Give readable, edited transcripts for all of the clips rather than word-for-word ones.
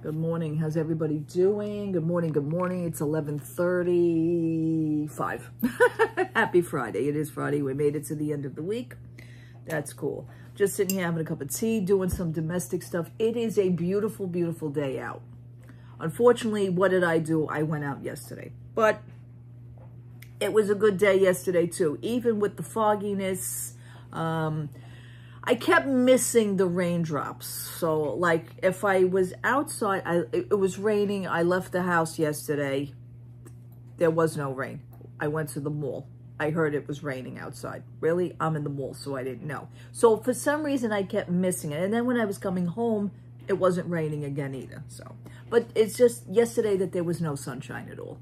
Good morning. How's everybody doing? Good morning. Good morning. It's 11:35. Happy Friday. It is Friday. We made it to the end of the week. That's cool. Just sitting here having a cup of tea, doing some domestic stuff. It is a beautiful, beautiful day out. Unfortunately, what did I do? I went out yesterday. But it was a good day yesterday, too. Even with the fogginess, I kept missing the raindrops. So, like, if I was outside, it was raining. I left the house yesterday. There was no rain. I went to the mall. I heard it was raining outside. Really? I'm in the mall, so I didn't know. So, for some reason, I kept missing it. And then when I was coming home, it wasn't raining again either. So, but it's just yesterday that there was no sunshine at all.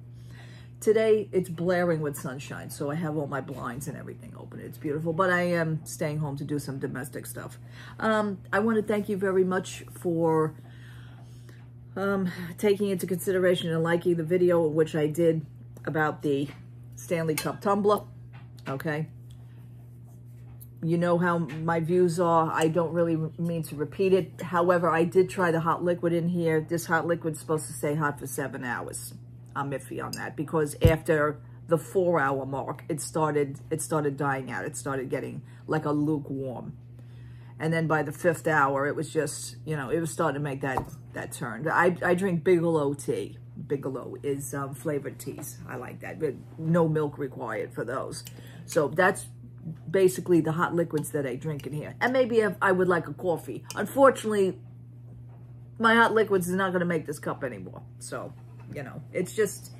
Today, it's blaring with sunshine, so I have all my blinds and everything open. It's beautiful, but I am staying home to do some domestic stuff. I want to thank you very much for taking into consideration and liking the video, which I did about the Stanley Cup tumbler, okay? You know how my views are. I don't really mean to repeat it. However, I did try the hot liquid in here. This hot liquid's supposed to stay hot for 7 hours. I'm iffy on that because after the 4-hour mark, it started dying out. It started getting like a lukewarm. And then by the 5th hour, it was just, you know, it was starting to make that turn. I drink Bigelow tea. Bigelow is flavored teas. I like that, but no milk required for those. So that's basically the hot liquids that I drink in here. And maybe if I would like a coffee. Unfortunately, my hot liquids is not going to make this cup anymore. So, you know, it's just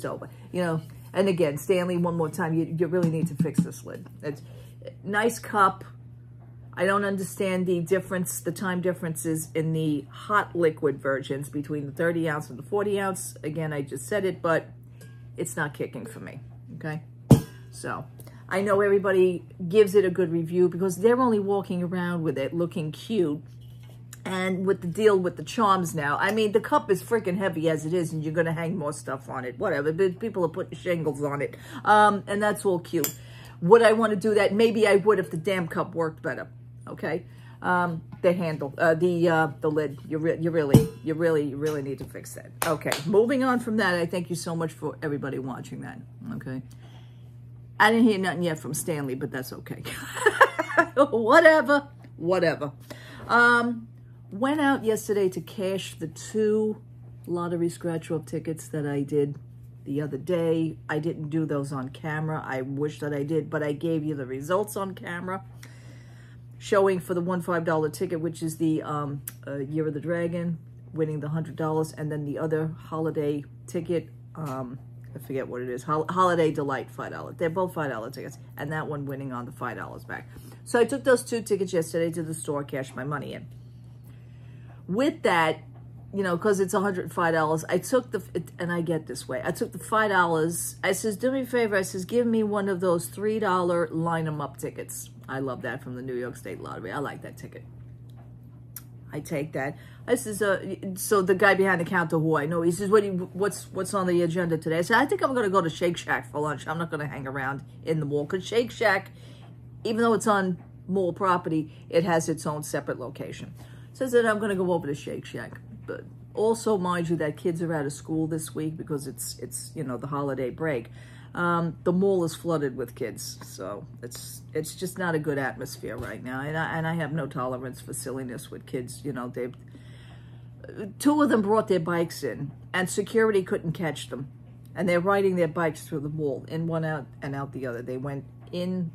over, you know. And again, Stanley, one more time, you really need to fix this lid. It's nice cup. I don't understand the difference, the time differences in the hot liquid versions between the 30 ounce and the 40 ounce. Again, I just said it, but it's not kicking for me, okay? So I know everybody gives it a good review because they're only walking around with it looking cute. And with the deal with the charms now, I mean, the cup is freaking heavy as it is, and you're going to hang more stuff on it, whatever. But people are putting shingles on it, and that's all cute. Would I want to do that? Maybe I would if the damn cup worked better, okay? The handle, the lid, you really need to fix that. Okay, moving on from that, I thank you so much for everybody watching that, okay? I didn't hear nothing yet from Stanley, but that's okay. Whatever. Went out yesterday to cash the 2 lottery scratch-off tickets that I did the other day. I didn't do those on camera. I wish that I did, but I gave you the results on camera. Showing for the one $5 ticket, which is the Year of the Dragon, winning the $100, and then the other holiday ticket, I forget what it is, Holiday Delight, $5. They're both $5 tickets, and that one winning on the $5 back. So I took those 2 tickets yesterday to the store, cashed my money in. With that, you know, because it's $105, I took and I get this way, I took the $5. I says, do me a favor. I says, give me one of those $3 line 'em up tickets. I love that from the New York State Lottery. I like that ticket. I take that. I says, so the guy behind the counter who I know, he says, what's on the agenda today? I said, I think I'm going to go to Shake Shack for lunch. I'm not going to hang around in the mall because Shake Shack, even though it's on mall property, it has its own separate location. Says that I'm going to go over to Shake Shack. But also, mind you, that kids are out of school this week because it's you know, the holiday break. The mall is flooded with kids, so it's just not a good atmosphere right now. And I have no tolerance for silliness with kids. You know, 2 of them brought their bikes in, and security couldn't catch them. And they're riding their bikes through the mall, in one out and out the other. They went in,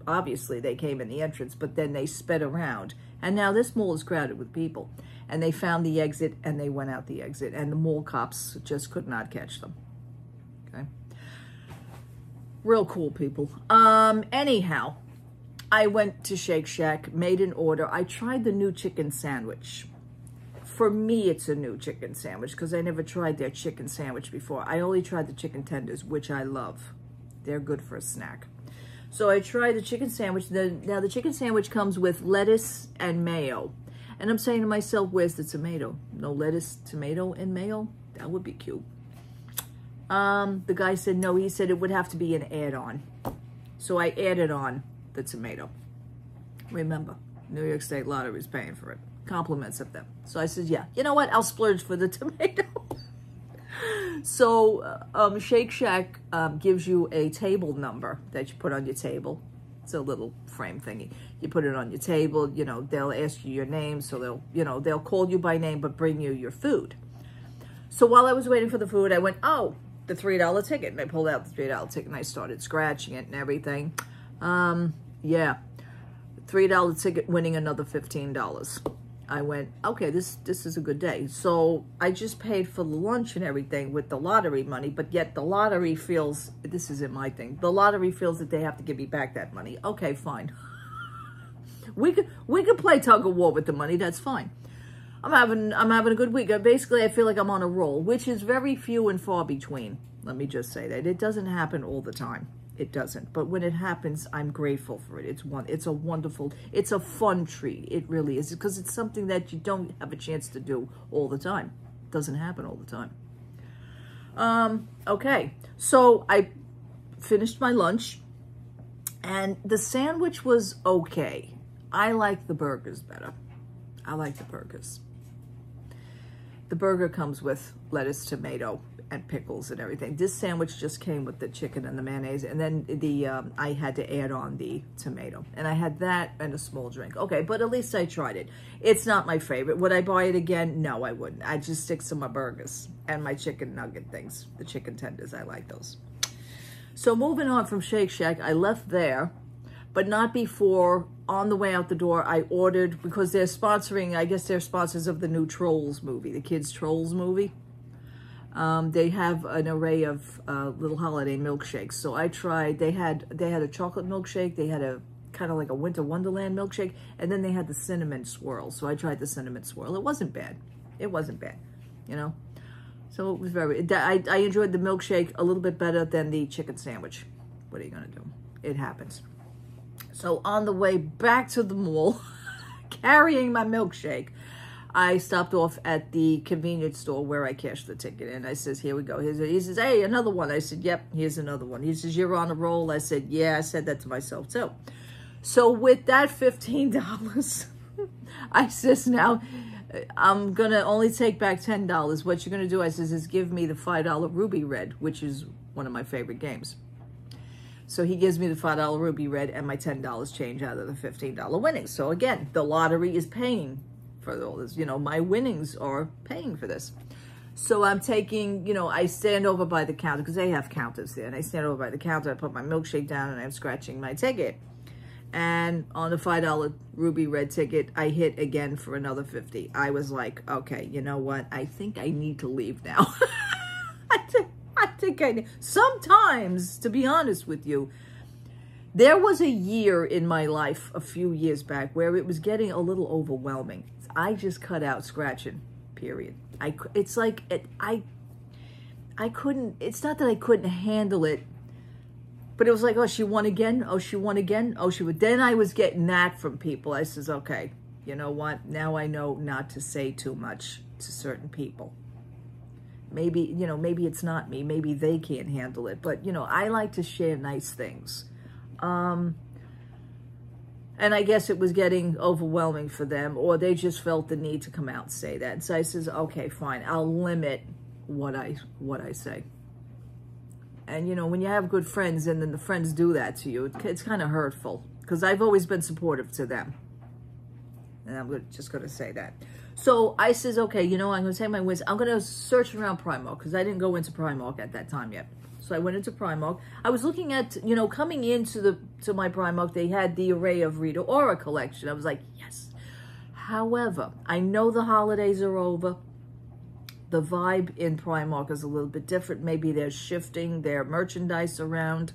obviously they came in the entrance, but then they sped around. And now this mall is crowded with people. And they found the exit, and they went out the exit. And the mall cops just could not catch them. Okay? Real cool people. Anyhow, I went to Shake Shack, made an order. I tried the new chicken sandwich. For me, it's a new chicken sandwich because I never tried their chicken sandwich before. I only tried the chicken tenders, which I love. They're good for a snack. So I tried the chicken sandwich. Now, the chicken sandwich comes with lettuce and mayo. And I'm saying to myself, where's the tomato? No lettuce, tomato, and mayo? That would be cute. The guy said no. He said it would have to be an add-on. So I added on the tomato. Remember, New York State Lottery is paying for it. compliments of them. So I said, yeah, you know what? I'll splurge for the tomato. So Shake Shack gives you a table number that you put on your table. It's a little frame thingy. You put it on your table, you know, they'll ask you your name. So they'll, you know, they'll call you by name, but bring you your food. So while I was waiting for the food, I went, oh, the $3 ticket. And I pulled out the $3 ticket and I started scratching it and everything. Yeah, $3 ticket winning another $15. I went, okay, this is a good day. So I just paid for the lunch and everything with the lottery money, but yet the lottery feels, this isn't my thing, the lottery feels that they have to give me back that money. Okay, fine. We could play tug of war with the money, that's fine. I'm having a good week. Basically, I feel like I'm on a roll, which is very few and far between. Let me just say that. It doesn't happen all the time. It doesn't. But when it happens, I'm grateful for it. It's a wonderful, it's a fun treat. It really is. Because it's something that you don't have a chance to do all the time. It doesn't happen all the time. Okay. So I finished my lunch. And the sandwich was okay. I like the burgers better. I like the burgers. The burger comes with lettuce, tomato, and pickles and everything. This sandwich just came with the chicken and the mayonnaise, and then the I had to add on the tomato. And I had that and a small drink. Okay, but at least I tried it. It's not my favorite. Would I buy it again? No, I wouldn't. I'd just stick to my burgers and my chicken nugget things. The chicken tenders, I like those. So moving on from Shake Shack, I left there, but not before. On the way out the door, I ordered, because they're sponsoring, I guess they're sponsors of the new Trolls movie, the kids' Trolls movie. They have an array of little holiday milkshakes. So I tried, they had a chocolate milkshake, they had a kind of like a Winter Wonderland milkshake, and then they had the cinnamon swirl. So I tried the cinnamon swirl. It wasn't bad. It wasn't bad, you know. So it was I enjoyed the milkshake a little bit better than the chicken sandwich. What are you gonna do? It happens. So on the way back to the mall, carrying my milkshake, I stopped off at the convenience store where I cashed the ticket. And I says, here we go. He says, hey, another one. I said, yep, here's another one. He says, you're on a roll. I said, yeah, I said that to myself too. So with that $15, I says, now I'm going to only take back $10. What you're going to do, I says, is give me the $5 Ruby Red, which is one of my favorite games. So he gives me the $5 Ruby Red and my $10 change out of the $15 winnings. So again, the lottery is paying for all this. You know, my winnings are paying for this. So I'm taking, you know, I stand over by the counter because they have counters there. And I stand over by the counter, I put my milkshake down and I'm scratching my ticket. And on the $5 Ruby Red ticket, I hit again for another 50. I was like, okay, you know what? I think I need to leave now. I think I need. Sometimes, to be honest with you, there was a year in my life a few years back where it was getting a little overwhelming. I just cut out scratching, period. It's like, I couldn't, it's not that I couldn't handle it, but it was like, oh, she won again? Oh, she won again? Oh, she would. Then I was getting that from people. I says, okay, you know what? Now I know not to say too much to certain people. Maybe, you know, maybe it's not me. Maybe they can't handle it. But, you know, I like to share nice things. And I guess it was getting overwhelming for them, or they just felt the need to come out and say that. So I says, okay, fine. I'll limit what I say. And, you know, when you have good friends and then the friends do that to you, it's kind of hurtful. Because I've always been supportive to them. And I'm just going to say that. So I says, okay, you know, I'm going to take my wins. I'm going to search around Primark because I didn't go into Primark at that time yet. So I went into Primark. I was looking at, you know, coming into my Primark, they had the array of Rita Ora collection. I was like, yes. However, I know the holidays are over. The vibe in Primark is a little bit different. Maybe they're shifting their merchandise around.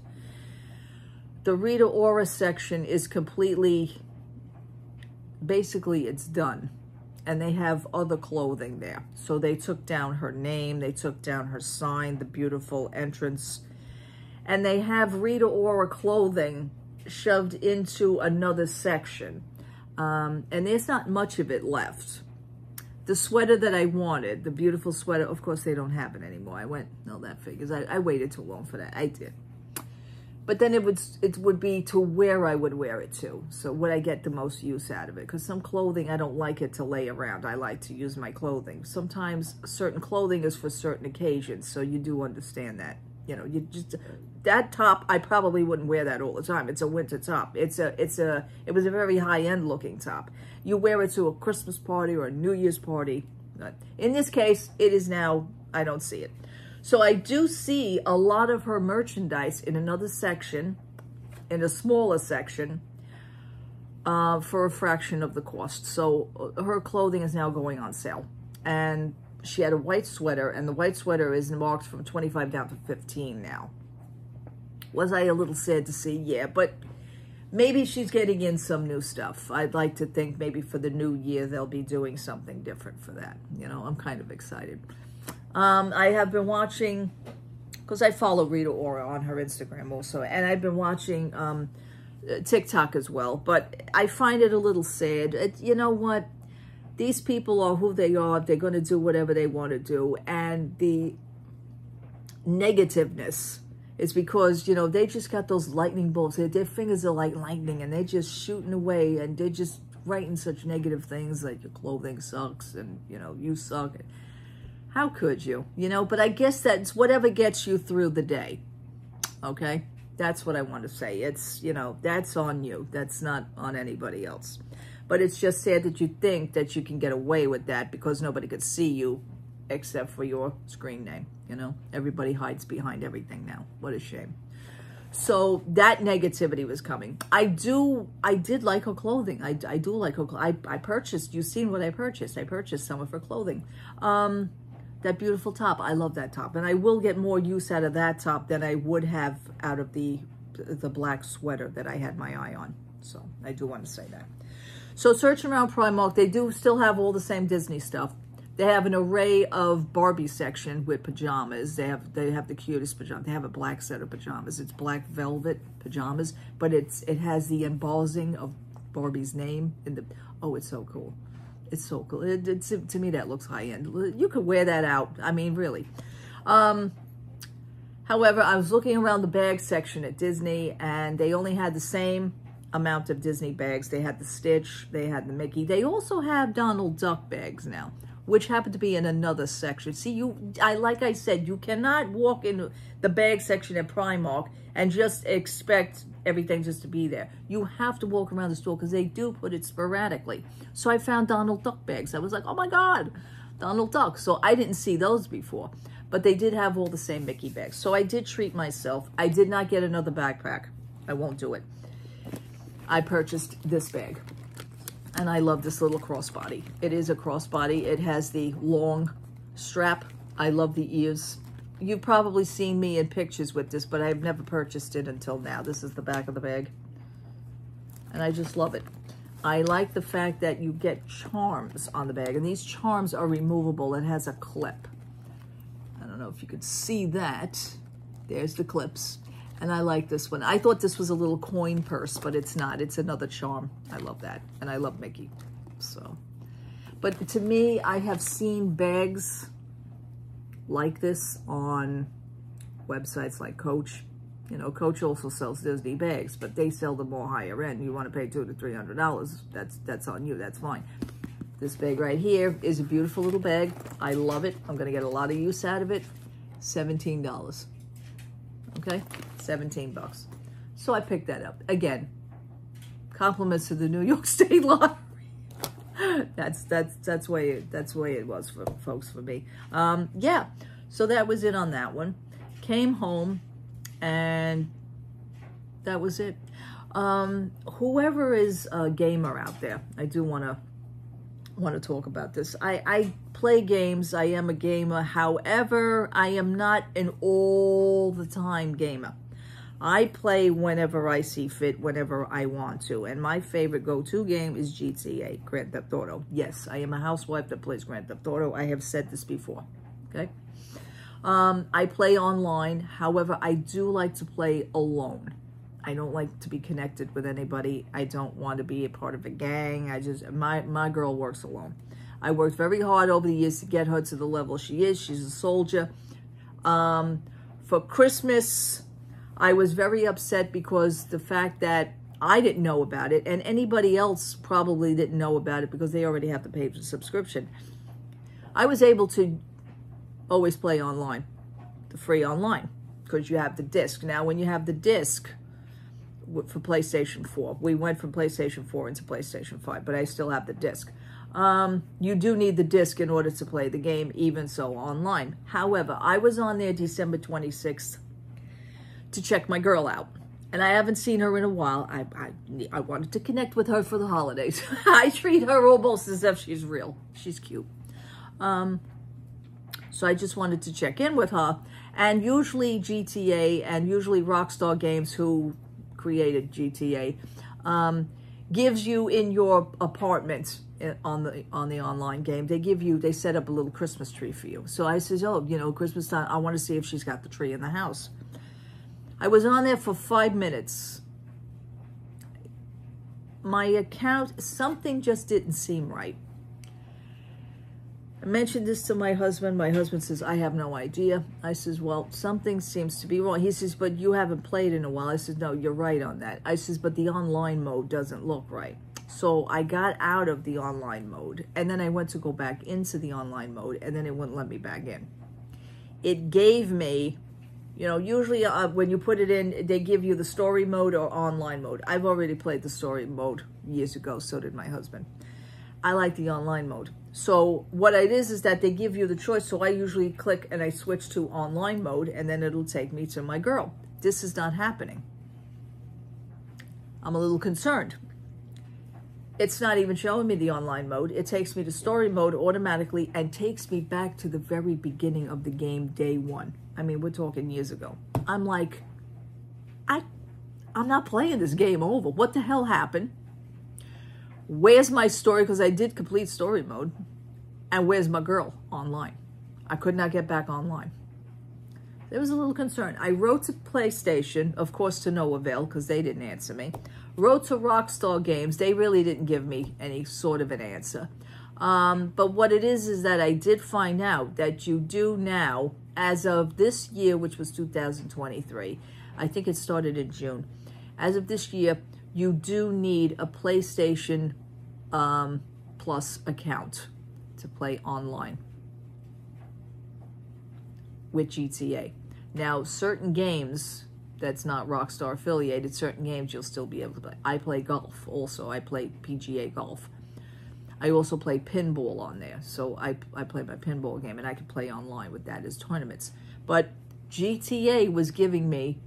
The Rita Ora section is completely, basically it's done. And they have other clothing there. So they took down her name. They took down her sign, the beautiful entrance. And they have Rita Ora clothing shoved into another section. And there's not much of it left. The sweater that I wanted, the beautiful sweater, of course, they don't have it anymore. I went, no, that figures. I waited too long for that. I did. But then it would be to where I would wear it to. So would I get the most use out of it? Because some clothing, I don't like it to lay around. I like to use my clothing. Sometimes certain clothing is for certain occasions. So you do understand that. You know, that top, I probably wouldn't wear that all the time. It's a winter top. It was a very high-end looking top. You wear it to a Christmas party or a New Year's party. In this case, it is now, I don't see it. So I do see a lot of her merchandise in another section, in a smaller section, for a fraction of the cost. So her clothing is now going on sale. And she had a white sweater, and the white sweater is marked from 25 down to 15 now. Was I a little sad to see? Yeah, but maybe she's getting in some new stuff. I'd like to think maybe for the new year, they'll be doing something different for that. You know, I'm kind of excited. I have been watching, because I follow Rita Ora on her Instagram also, and I've been watching TikTok as well, but I find it a little sad. You know what? These people are who they are. They're going to do whatever they want to do, and the negativeness is because, you know, they just got those lightning bolts. Their fingers are like lightning, and they're just shooting away, and they're just writing such negative things like your clothing sucks, and, you know, you suck. How could you? You know, but I guess that's whatever gets you through the day. Okay? That's what I want to say. It's, you know, that's on you. That's not on anybody else. But it's just sad that you think that you can get away with that because nobody could see you except for your screen name. You know, everybody hides behind everything now. What a shame. So that negativity was coming. I did like her clothing. I do like her. I purchased, you've seen what I purchased. I purchased some of her clothing. That beautiful top. I love that top. And I will get more use out of that top than I would have out of the black sweater that I had my eye on. So I do want to say that. So searching around Primark, they do still have all the same Disney stuff. They have an array of Barbie section with pajamas. They have the cutest pajamas. They have a black set of pajamas. It's black velvet pajamas, but it has the embossing of Barbie's name in the. Oh, it's so cool. It's so cool. To me, that looks high end. You could wear that out. I mean, really. However, I was looking around the bag section at Disney, and they only had the same amount of Disney bags. They had the Stitch. They had the Mickey. They also have Donald Duck bags now, which happened to be in another section. See, like I said, you cannot walk in the bag section at Primark and just expect everything just to be there. You have to walk around the store because they do put it sporadically. So I found Donald Duck bags. I was like, oh my God, Donald Duck. So I didn't see those before, but they did have all the same Mickey bags. So I did treat myself. I did not get another backpack. I won't do it. I purchased this bag. And I love this little crossbody. It is a crossbody. It has the long strap. I love the ears. You've probably seen me in pictures with this, but I've never purchased it until now. This is the back of the bag. And I just love it. I like the fact that you get charms on the bag. And these charms are removable. It has a clip. I don't know if you could see that. There's the clips. And I like this one. I thought this was a little coin purse, but it's not. It's another charm. I love that. And I love Mickey. So, but to me, I have seen bags like this on websites like Coach. You know, Coach also sells Disney bags, but they sell them more higher end. You want to pay $200 to $300. That's on you. That's fine. This bag right here is a beautiful little bag. I love it. I'm going to get a lot of use out of it. $17. Okay, 17 bucks. So I picked that up. Again, compliments to the New York State Lottery. that's way it was for folks, for me. Yeah, so that was it on that one. Came home, and that was it. Whoever is a gamer out there, I do want to talk about this. I play games. I am a gamer. However, I am not an all the time gamer. I play whenever I see fit, whenever I want to. And my favorite go-to game is GTA, Grand Theft Auto. Yes, I am a housewife that plays Grand Theft Auto. I have said this before, okay? I play online. However, I do like to play alone. I don't like to be connected with anybody. I don't want to be a part of a gang. My girl works alone. I worked very hard over the years to get her to the level she is. She's a soldier. For Christmas, I was very upset because the fact that I didn't know about it, and anybody else probably didn't know about it because they already have the paid subscription. I was able to always play online, the free online, because you have the disc. Now, when you have the disc for PlayStation 4, we went from PlayStation 4 into PlayStation 5, but I still have the disc. You do need the disc in order to play the game, even so online. However, I was on there December 26th to check my girl out. And I haven't seen her in a while. I wanted to connect with her for the holidays. I treat her almost as if she's real. She's cute. So I just wanted to check in with her. And usually GTA and usually Rockstar Games, who created GTA, gives you in your apartment on the online game, they set up a little Christmas tree for you. So I says, oh, you know, Christmas time, I want to see if she's got the tree in the house. I was on there for 5 minutes. My account, something just didn't seem right. I mentioned this to my husband. My husband says, I have no idea. I says, well, something seems to be wrong. He says, but you haven't played in a while. I says, no, you're right on that. I says, but the online mode doesn't look right. So I got out of the online mode, and then I went to go back into the online mode, and then it wouldn't let me back in. It gave me, you know, usually when you put it in, they give you the story mode or online mode. I've already played the story mode years ago, so did my husband. I like the online mode. So what it is that they give you the choice. So I usually click and I switch to online mode, and then it'll take me to my girl. This is not happening. I'm a little concerned. It's not even showing me the online mode. It takes me to story mode automatically and takes me back to the very beginning of the game, day one. I mean, we're talking years ago. I'm like, I'm not playing this game over. What the hell happened? Where's my story? Because I did complete story mode. And where's my girl online? I could not get back online. There was a little concern. I wrote to PlayStation, of course, to no avail, because they didn't answer me. Wrote to Rockstar Games. They really didn't give me any sort of an answer. But what it is that I did find out that you do now, as of this year, which was 2023, I think it started in June. As of this year, you do need a PlayStation Plus account to play online with GTA. Now, certain games that's not Rockstar affiliated, certain games you'll still be able to play. I play golf also. I play PGA golf. I also play pinball on there. So I play my pinball game, and I can play online with that as tournaments. But GTA was giving me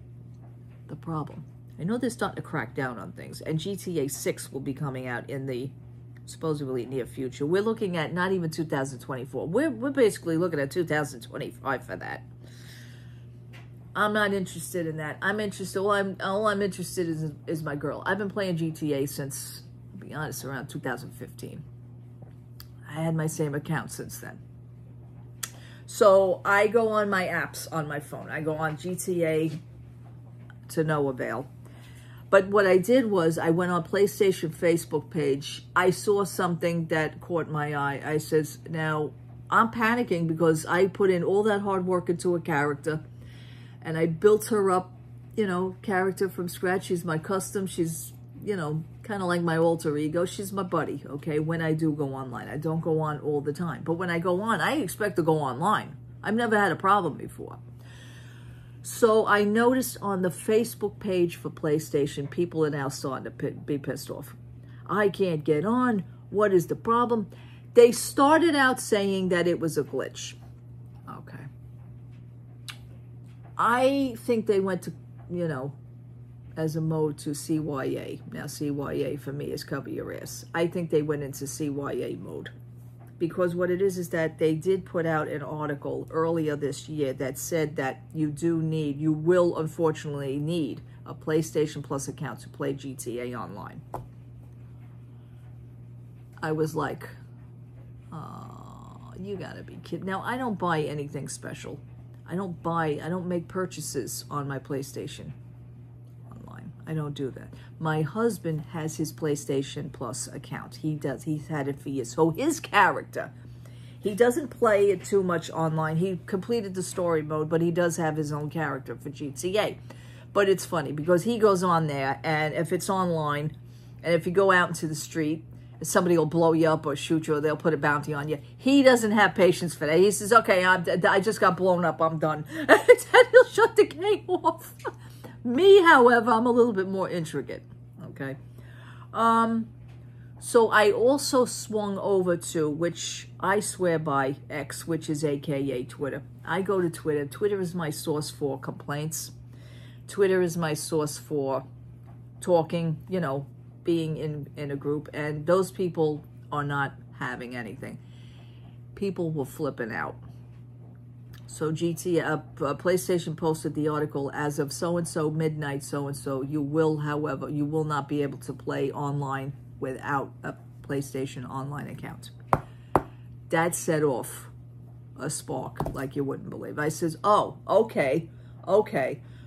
the problem. I know they're starting to crack down on things, and GTA 6 will be coming out in the supposedly near future. We're looking at not even 2024. We're basically looking at 2025 for that. I'm not interested in that. I'm interested, all I'm interested in is my girl. I've been playing GTA since, to be honest, around 2015. I had my same account since then. So I go on my apps on my phone. I go on GTA to no avail. But what I did was I went on PlayStation Facebook page. I saw something that caught my eye. I says, now I'm panicking because I put in all that hard work into a character. And I built her up, you know, character from scratch. She's my custom. She's, you know, kind of like my alter ego. She's my buddy, okay, when I do go online. I don't go on all the time. But when I go on, I expect to go online. I've never had a problem before. So I noticed on the Facebook page for PlayStation, people are now starting to be pissed off. I can't get on. What is the problem? They started out saying that it was a glitch. Okay. I think they went to, you know, as a mode to CYA. Now, CYA for me is cover your ass. I think they went into CYA mode. Because what it is that they did put out an article earlier this year that said that you will unfortunately need a PlayStation Plus account to play GTA Online. I was like, oh, you gotta be kidding. Now, I don't buy anything special. I don't make purchases on my PlayStation online. I don't do that. My husband has his PlayStation Plus account. He does. He's had it for years. So his character, he doesn't play it too much online. He completed the story mode, but he does have his own character for GTA. But it's funny because he goes on there, and if it's online, and if you go out into the street, somebody will blow you up or shoot you, or they'll put a bounty on you. He doesn't have patience for that. He says, okay, I just got blown up, I'm done. And he'll shut the game off. Me, however, I'm a little bit more intricate, okay? So I also swung over to, which I swear by, X, which is AKA Twitter. I go to Twitter. Twitter is my source for complaints. Twitter is my source for talking, you know, being in a group, and those people are not having anything. People were flipping out. So PlayStation posted the article, as of so-and-so midnight, so-and-so, you will not be able to play online without a PlayStation online account. That set off a spark like you wouldn't believe. I says, oh, okay.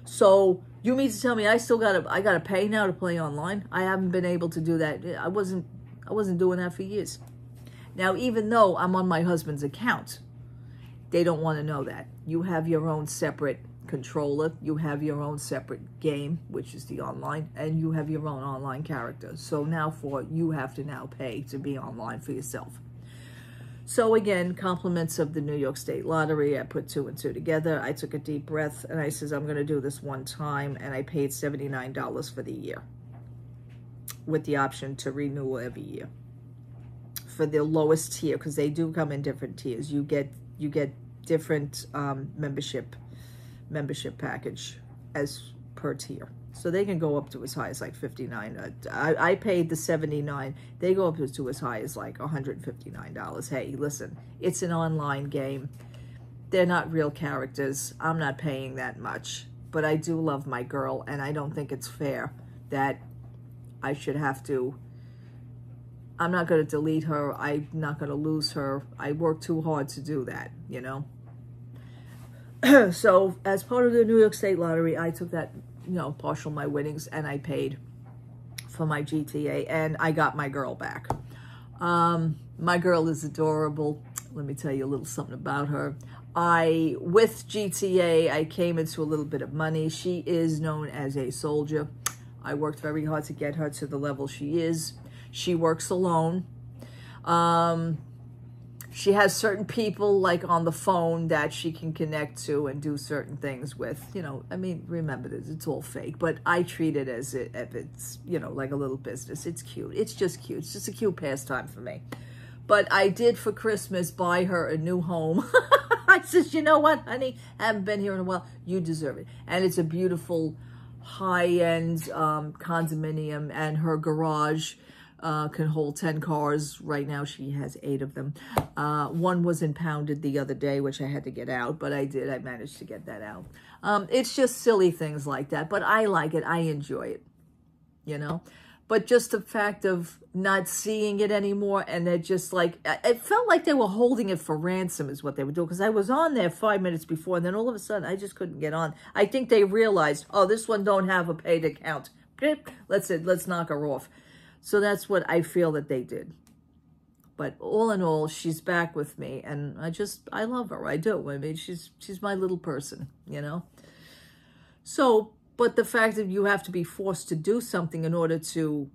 So you mean to tell me I gotta pay now to play online? I haven't been able to do that. I wasn't doing that for years. Now, even though I'm on my husband's account, they don't want to know that. You have your own separate controller, you have your own separate game, which is the online, and you have your own online character. So now you have to now pay to be online for yourself. So again, compliments of the New York State Lottery. I put 2 and 2 together. I took a deep breath and I says, I'm going to do this one time. And I paid $79 for the year with the option to renew every year for the lowest tier, because they do come in different tiers. You get different membership package as per tier. So they can go up to as high as like $59. I paid the $79. They go up to as high as like $159. Hey, listen, it's an online game. They're not real characters. I'm not paying that much. But I do love my girl, and I don't think it's fair that I should have to. I'm not going to delete her. I'm not going to lose her. I worked too hard to do that, you know. So as part of the New York State Lottery, I took that, you know, partial my winnings, and I paid for my GTA, and I got my girl back. My girl is adorable. Let me tell you a little something about her. With GTA, I came into a little bit of money. She is known as a soldier. I worked very hard to get her to the level she is. She works alone. She has certain people like on the phone that she can connect to and do certain things with. You know, I mean, remember this, it's all fake, but I treat it as if it's, you know, like a little business. It's cute. It's just cute. It's just a cute pastime for me. But I did for Christmas buy her a new home. I says, you know what, honey? Haven't been here in a while. You deserve it. And it's a beautiful high-end condominium, and her garage can hold 10 cars. Right now she has 8 of them. One was impounded the other day, which I had to get out, but I managed to get that out. It's just silly things like that, but I like it. I enjoy it, you know. But just the fact of not seeing it anymore, and they're just like, it felt like they were holding it for ransom is what they were doing, because I was on there 5 minutes before, and then all of a sudden I just couldn't get on. I think they realized, oh, this one don't have a paid account. Let's knock her off. So that's what I feel that they did. But all in all, she's back with me, and I love her. I do. I mean, she's my little person, you know. So, but the fact that you have to be forced to do something in order to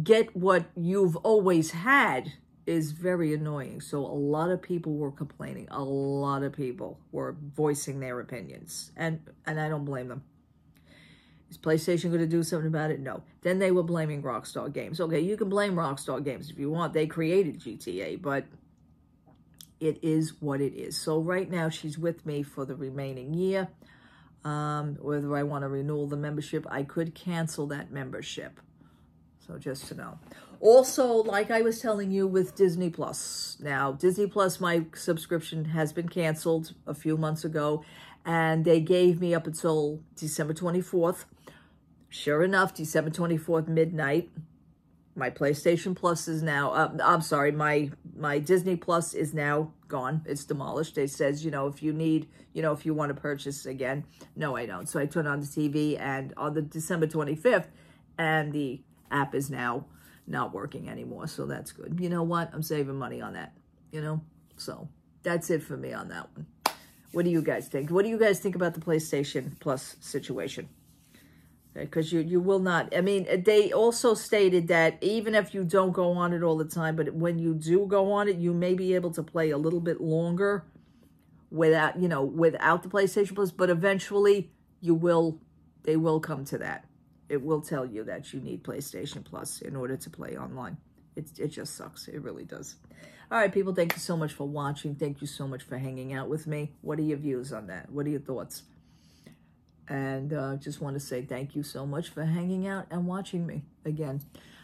get what you've always had is very annoying. So a lot of people were complaining. A lot of people were voicing their opinions, and I don't blame them. Is PlayStation going to do something about it? No. Then they were blaming Rockstar Games. Okay, you can blame Rockstar Games if you want. They created GTA, but it is what it is. So right now, she's with me for the remaining year. Whether I want to renew the membership, I could cancel that membership. So just to know. Also, like I was telling you with Disney Plus. Now, Disney Plus, my subscription has been canceled a few months ago. And they gave me up until December 24th. Sure enough, December 24th, midnight, my PlayStation Plus is now, I'm sorry, my Disney Plus is now gone. It's demolished. It says, you know, if you need, you know, if you want to purchase again. No, I don't. So I turn on the TV, and on the December 25th, and the app is now not working anymore. So that's good. You know what? I'm saving money on that, you know. So that's it for me on that one. What do you guys think? What do you guys think about the PlayStation Plus situation? Because you will not. I mean, they also stated that even if you don't go on it all the time, but when you do go on it, you may be able to play a little bit longer without, without the PlayStation Plus. But eventually, they will come to that. It will tell you that you need PlayStation Plus in order to play online. It just sucks. It really does. All right, people, thank you so much for watching. Thank you so much for hanging out with me. What are your views on that? What are your thoughts? And just want to say thank you so much for hanging out and watching me again.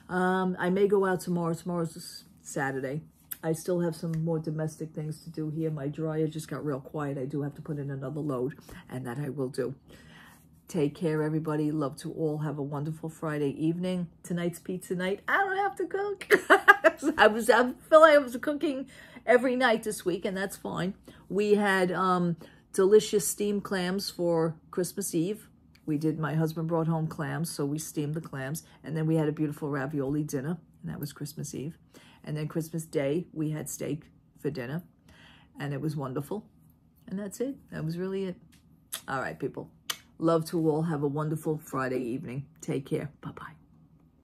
I may go out tomorrow. Tomorrow's Saturday. I still have some more domestic things to do here. My dryer just got real quiet. I do have to put in another load, and that I will do. Take care, everybody. Love to all. Have a wonderful Friday evening. Tonight's pizza night. I don't have to cook. I feel like I was cooking every night this week, and that's fine. We had delicious steamed clams for Christmas Eve. My husband brought home clams, so we steamed the clams. And then we had a beautiful ravioli dinner, and that was Christmas Eve. And then Christmas Day, we had steak for dinner, and it was wonderful. And that's it. That was really it. All right, people. Love to all. Have a wonderful Friday evening. Take care. Bye-bye.